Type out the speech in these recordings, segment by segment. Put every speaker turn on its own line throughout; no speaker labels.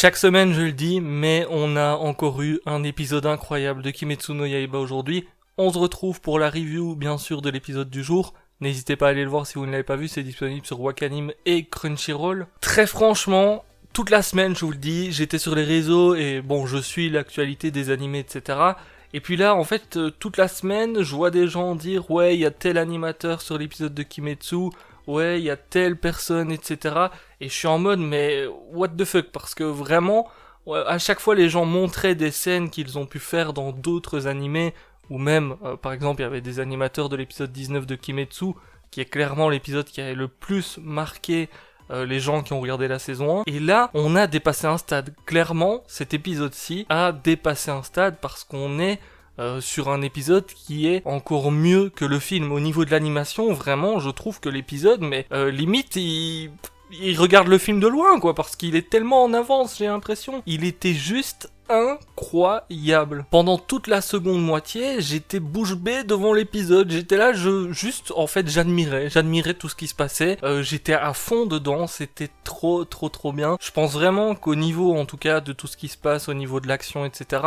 Chaque semaine je le dis, mais on a encore eu un épisode incroyable de Kimetsu no Yaiba aujourd'hui. On se retrouve pour la review bien sûr de l'épisode du jour. N'hésitez pas à aller le voir si vous ne l'avez pas vu, c'est disponible sur Wakanim et Crunchyroll. Très franchement, toute la semaine je vous le dis, j'étais sur les réseaux et bon je suis l'actualité des animés etc. Et puis là en fait toute la semaine je vois des gens dire ouais il y a tel animateur sur l'épisode de Kimetsu, ouais il y a telle personne etc. Et je suis en mode mais what the fuck, parce que vraiment ouais, à chaque fois les gens montraient des scènes qu'ils ont pu faire dans d'autres animés, ou même par exemple il y avait des animateurs de l'épisode 19 de Kimetsu qui est clairement l'épisode qui a le plus marqué les gens qui ont regardé la saison 1. Et là, on a dépassé un stade. Clairement, cet épisode-ci a dépassé un stade parce qu'on est sur un épisode qui est encore mieux que le film. Au niveau de l'animation, vraiment, je trouve que l'épisode, mais limite, il regarde le film de loin, quoi, parce qu'il est tellement en avance, j'ai l'impression. Il était juste incroyable. Pendant toute la seconde moitié, j'étais bouche bée devant l'épisode. J'étais là, j'admirais tout ce qui se passait. J'étais à fond dedans, c'était trop bien. Je pense vraiment qu'au niveau, en tout cas, de tout ce qui se passe, au niveau de l'action, etc.,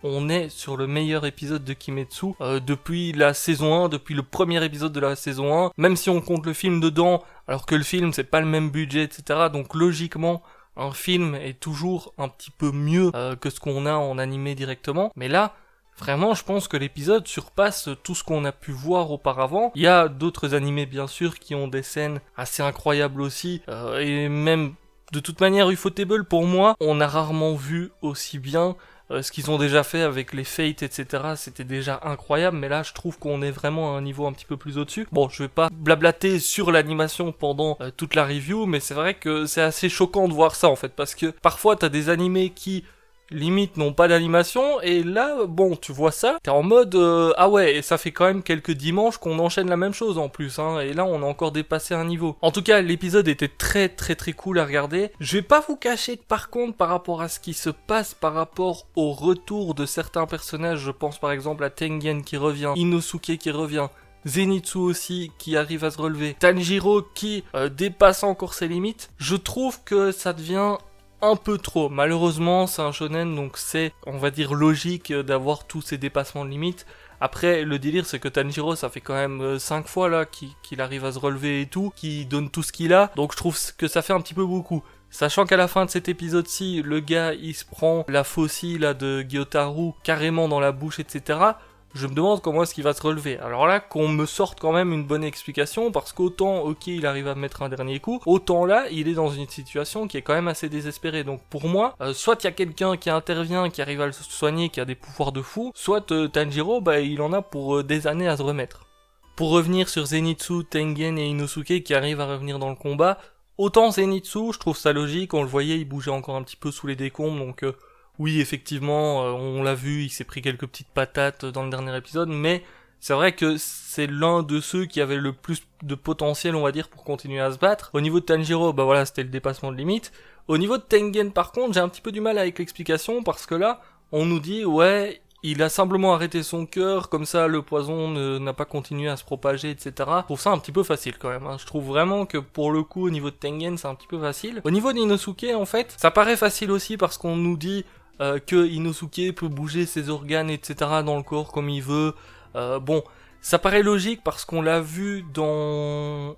on est sur le meilleur épisode de Kimetsu depuis la saison 1, depuis le premier épisode de la saison 1, même si on compte le film dedans, alors que le film c'est pas le même budget, etc. Donc logiquement, un film est toujours un petit peu mieux que ce qu'on a en animé directement. Mais là, vraiment, je pense que l'épisode surpasse tout ce qu'on a pu voir auparavant. Il y a d'autres animés, bien sûr, qui ont des scènes assez incroyables aussi. Et même, de toute manière, Ufotable, pour moi, on a rarement vu aussi bien ce qu'ils ont déjà fait avec les Fates, etc. C'était déjà incroyable, mais là je trouve qu'on est vraiment à un niveau un petit peu plus au-dessus. Bon, je vais pas blablater sur l'animation pendant toute la review, mais c'est vrai que c'est assez choquant de voir ça en fait, parce que parfois t'as des animés qui limite n'ont pas d'animation, et là, bon, tu vois ça, t'es en mode, ah ouais, et ça fait quand même quelques dimanches qu'on enchaîne la même chose en plus, hein, et là on a encore dépassé un niveau. En tout cas, l'épisode était très cool à regarder. Je vais pas vous cacher par contre, par rapport à ce qui se passe, par rapport au retour de certains personnages, je pense par exemple à Tengen qui revient, Inosuke qui revient, Zenitsu aussi qui arrive à se relever, Tanjiro qui dépasse encore ses limites. Je trouve que ça devient un peu trop. Malheureusement, c'est un shonen, donc c'est, on va dire, logique d'avoir tous ces dépassements de limites. Après, le délire, c'est que Tanjiro, ça fait quand même 5 fois là qu'il arrive à se relever et tout, qu'il donne tout ce qu'il a, donc je trouve que ça fait un petit peu beaucoup. Sachant qu'à la fin de cet épisode-ci, le gars, il se prend la faucille là de Gyotaro carrément dans la bouche, etc., je me demande comment est-ce qu'il va se relever. Alors là, qu'on me sorte quand même une bonne explication, parce qu'autant, ok, il arrive à mettre un dernier coup, autant là, il est dans une situation qui est quand même assez désespérée. Donc pour moi, soit il y a quelqu'un qui intervient, qui arrive à le soigner, qui a des pouvoirs de fou, soit Tanjiro, il en a pour des années à se remettre. Pour revenir sur Zenitsu, Tengen et Inosuke qui arrivent à revenir dans le combat, autant Zenitsu, je trouve ça logique, on le voyait, il bougeait encore un petit peu sous les décombres, donc oui, effectivement, on l'a vu, il s'est pris quelques petites patates dans le dernier épisode, mais c'est vrai que c'est l'un de ceux qui avait le plus de potentiel, on va dire, pour continuer à se battre. Au niveau de Tanjiro, voilà, c'était le dépassement de limite. Au niveau de Tengen, par contre, j'ai un petit peu du mal avec l'explication, parce que là, on nous dit, ouais, il a simplement arrêté son cœur, comme ça le poison n'a pas continué à se propager, etc. Je trouve ça un petit peu facile quand même, hein. Je trouve vraiment que pour le coup, au niveau de Tengen, c'est un petit peu facile. Au niveau d'Inosuke, en fait, ça paraît facile aussi parce qu'on nous dit que Inosuke peut bouger ses organes, etc. dans le corps comme il veut. Bon, ça paraît logique parce qu'on l'a vu dans...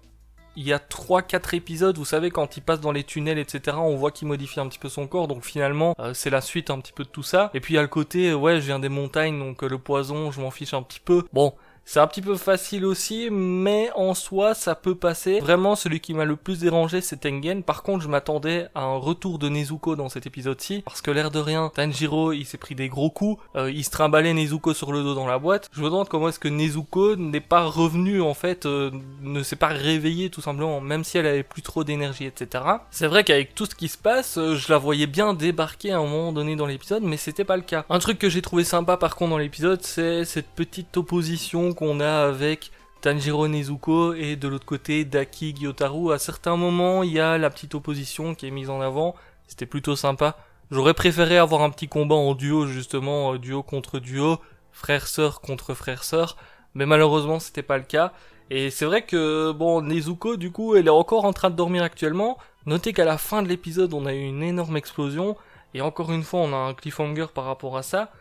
Il y a 3-4 épisodes, vous savez, quand il passe dans les tunnels, etc., on voit qu'il modifie un petit peu son corps, donc finalement, c'est la suite un petit peu de tout ça. Et puis il y a le côté, ouais, je viens des montagnes, donc le poison, je m'en fiche un petit peu. Bon, c'est un petit peu facile aussi, mais en soi, ça peut passer. Vraiment, celui qui m'a le plus dérangé, c'est Tengen. Par contre, je m'attendais à un retour de Nezuko dans cet épisode-ci, parce que l'air de rien, Tanjiro, il s'est pris des gros coups, il se trimballait Nezuko sur le dos dans la boîte. Je me demande comment est-ce que Nezuko n'est pas revenue, en fait, ne s'est pas réveillée, tout simplement, même si elle avait plus trop d'énergie, etc. C'est vrai qu'avec tout ce qui se passe, je la voyais bien débarquer à un moment donné dans l'épisode, mais c'était pas le cas. Un truc que j'ai trouvé sympa, par contre, dans l'épisode, c'est cette petite opposition qu'on a avec Tanjiro Nezuko et de l'autre côté Daki Gyotaro. À certains moments, il y a la petite opposition qui est mise en avant. C'était plutôt sympa. J'aurais préféré avoir un petit combat en duo, justement, duo contre duo, frère-sœur contre frère-sœur, mais malheureusement, c'était pas le cas. Et c'est vrai que, bon, Nezuko, du coup, elle est encore en train de dormir actuellement. Notez qu'à la fin de l'épisode, on a eu une énorme explosion. et encore une fois on a un cliffhanger par rapport à ça.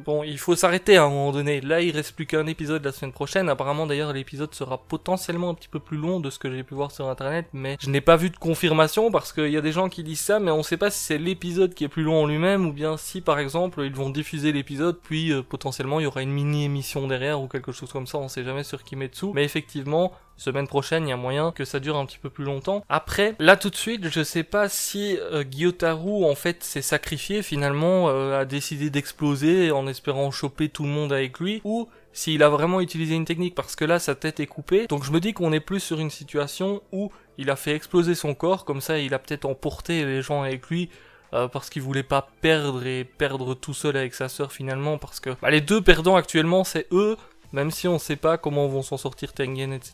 Bon, il faut s'arrêter à un moment donné. Là, il reste plus qu'un épisode la semaine prochaine. Apparemment, d'ailleurs, l'épisode sera potentiellement un petit peu plus long de ce que j'ai pu voir sur internet, mais je n'ai pas vu de confirmation parce qu'il y a des gens qui disent ça, mais on sait pas si c'est l'épisode qui est plus long en lui-même ou bien si, par exemple, ils vont diffuser l'épisode, puis potentiellement il y aura une mini-émission derrière ou quelque chose comme ça. On sait jamais sur Kimetsu, mais effectivement, semaine prochaine, il y a moyen que ça dure un petit peu plus longtemps. Après, là tout de suite, je sais pas si Gyotaro en fait s'est sacrifié finalement, a décidé d'exploser en espérant choper tout le monde avec lui, ou s'il a vraiment utilisé une technique, parce que là sa tête est coupée. Donc je me dis qu'on est plus sur une situation où il a fait exploser son corps, comme ça il a peut-être emporté les gens avec lui, parce qu'il voulait pas perdre tout seul avec sa sœur finalement, parce que les deux perdants actuellement c'est eux. Même si on sait pas comment vont s'en sortir Tengen, etc.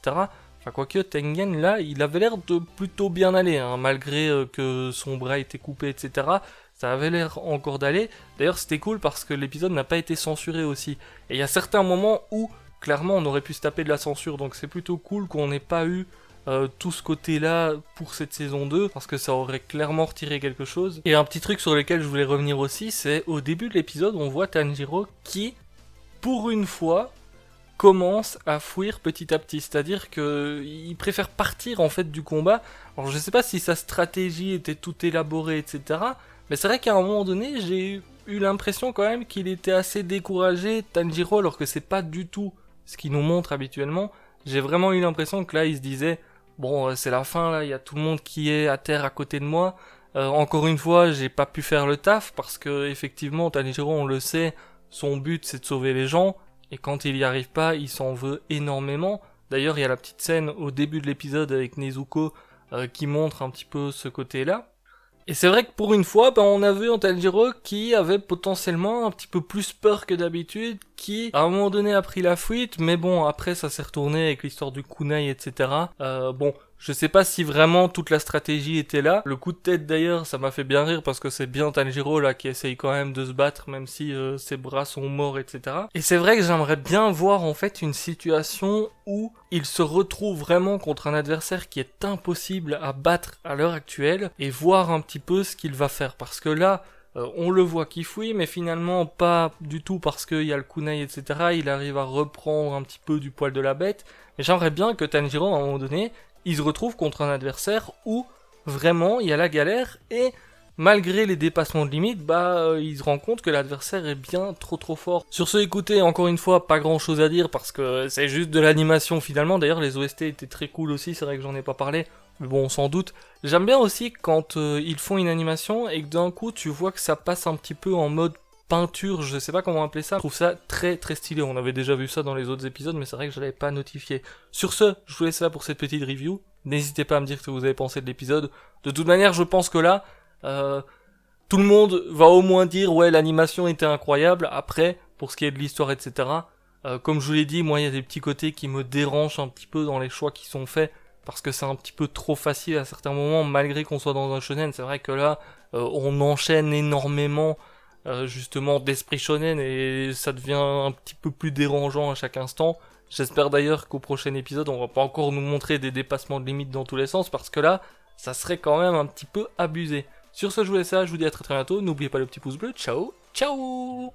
Enfin, quoique Tengen, là, il avait l'air de plutôt bien aller, hein, malgré que son bras était coupé, etc. Ça avait l'air encore d'aller. D'ailleurs, c'était cool parce que l'épisode n'a pas été censuré aussi. Et il y a certains moments où, clairement, on aurait pu se taper de la censure. Donc c'est plutôt cool qu'on n'ait pas eu tout ce côté-là pour cette saison 2, parce que ça aurait clairement retiré quelque chose. Et un petit truc sur lequel je voulais revenir aussi, c'est au début de l'épisode, on voit Tanjiro qui, pour une fois, commence à fuir petit à petit, c'est-à-dire que il préfère partir en fait du combat. Alors je sais pas si sa stratégie était tout élaborée, etc. Mais c'est vrai qu'à un moment donné, j'ai eu l'impression quand même qu'il était assez découragé, Tanjiro, alors que c'est pas du tout ce qu'il nous montre habituellement. J'ai vraiment eu l'impression que là, il se disait, bon, c'est la fin, là, il y a tout le monde qui est à terre à côté de moi. Encore une fois, j'ai pas pu faire le taf, parce que effectivement, Tanjiro, on le sait, son but c'est de sauver les gens. Et quand il y arrive pas, il s'en veut énormément. D'ailleurs, il y a la petite scène au début de l'épisode avec Nezuko qui montre un petit peu ce côté-là. Et c'est vrai que pour une fois, on a vu un Tanjiro qui avait potentiellement un petit peu plus peur que d'habitude, qui à un moment donné a pris la fuite, mais bon, après ça s'est retourné avec l'histoire du kunai, etc. Bon, je sais pas si vraiment toute la stratégie était là. Le coup de tête d'ailleurs, ça m'a fait bien rire parce que c'est bien Tanjiro là qui essaye quand même de se battre même si ses bras sont morts, etc. Et c'est vrai que j'aimerais bien voir en fait une situation où il se retrouve vraiment contre un adversaire qui est impossible à battre à l'heure actuelle et voir un petit peu ce qu'il va faire. Parce que là, on le voit qui fouille, mais finalement pas du tout parce qu'il y a le kunai, etc. Il arrive à reprendre un petit peu du poil de la bête. Mais j'aimerais bien que Tanjiro, à un moment donné, il se retrouve contre un adversaire où vraiment il y a la galère et malgré les dépassements de limite, il se rend compte que l'adversaire est bien trop fort. Sur ce, écoutez, encore une fois, pas grand chose à dire parce que c'est juste de l'animation finalement. D'ailleurs, les OST étaient très cool aussi, c'est vrai que j'en ai pas parlé, mais bon, sans doute. J'aime bien aussi quand ils font une animation et que d'un coup tu vois que ça passe un petit peu en mode peinture, je sais pas comment appeler ça. Je trouve ça très stylé. On avait déjà vu ça dans les autres épisodes, mais c'est vrai que je l'avais pas notifié. Sur ce, je vous laisse là pour cette petite review. N'hésitez pas à me dire ce que vous avez pensé de l'épisode. De toute manière, je pense que là, tout le monde va au moins dire ouais, l'animation était incroyable. Après, pour ce qui est de l'histoire, etc. Comme je vous l'ai dit, moi il y a des petits côtés qui me dérangent un petit peu dans les choix qui sont faits, parce que c'est un petit peu trop facile à certains moments, malgré qu'on soit dans un shonen. C'est vrai que là, on enchaîne énormément justement d'esprit shonen et ça devient un petit peu plus dérangeant à chaque instant. J'espère d'ailleurs qu'au prochain épisode, on va pas encore nous montrer des dépassements de limites dans tous les sens, parce que là, ça serait quand même un petit peu abusé. Sur ce, je vous laisse là, je vous dis à très bientôt. N'oubliez pas le petit pouce bleu. Ciao, ciao!